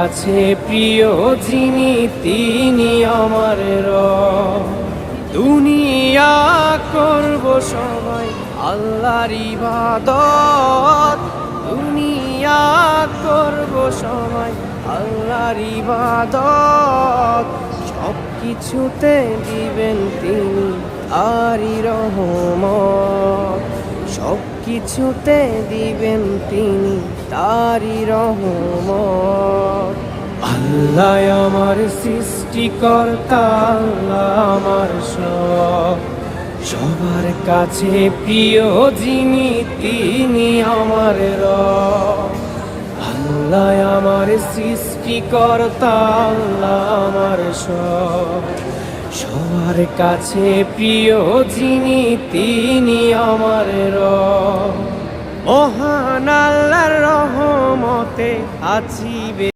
কাছে প্রিয় যিনি তিনি আমার রব। দুনিয়া করব সবাই আল্লাহর ইবাদত, দুনিয়া করব সবাই আল্লাহর ইবাদত। সব কিছুতে দিবেন তিনি তারই রহমত, সব কিছুতে দিবেন তিনি তারই রহমত। আল্লাহ আমার সৃষ্টিকর্তা, আল্লাহ আমার সব, সবার কাছে প্রিয় যিনি তিনি আমার রব। আল্লাহ আমার সৃষ্টিকর্তা, আল্লাহ আমার সব, সবার কাছে প্রিয় যিনি তিনি আমার রব। মহান আল্লাহর রহমতে আছি।